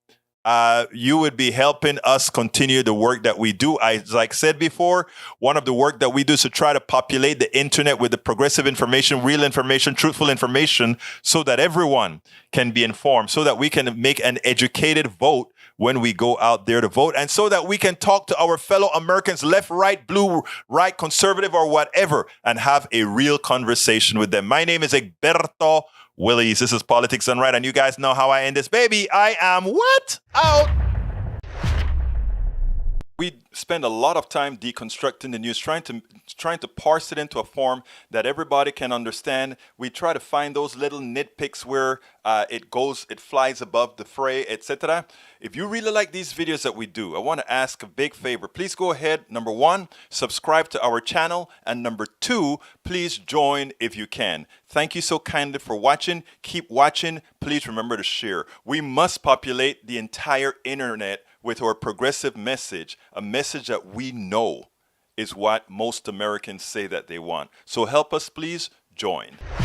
you would be helping us continue the work that we do. Like I said before, one of the work that we do is to try to populate the internet with the progressive information, real information, truthful information, so that everyone can be informed, so that we can make an educated vote when we go out there to vote, and so that we can talk to our fellow Americans, left, right, blue, right, conservative, or whatever, and have a real conversation with them. My name is Egberto Willies. This is Politics Done Right, and you guys know how I end this, baby. I am what? Out. spend a lot of time deconstructing the news, trying to parse it into a form that everybody can understand. We try to find those little nitpicks where it flies above the fray, etc. If you really like these videos that we do, I want to ask a big favor. Please go ahead, number 1, subscribe to our channel, and number 2, please join if you can. Thank you so kindly for watching. Keep watching. Please remember to share. We must populate the entire internet with our progressive message, a message that we know is what most Americans say that they want. So help us, please join.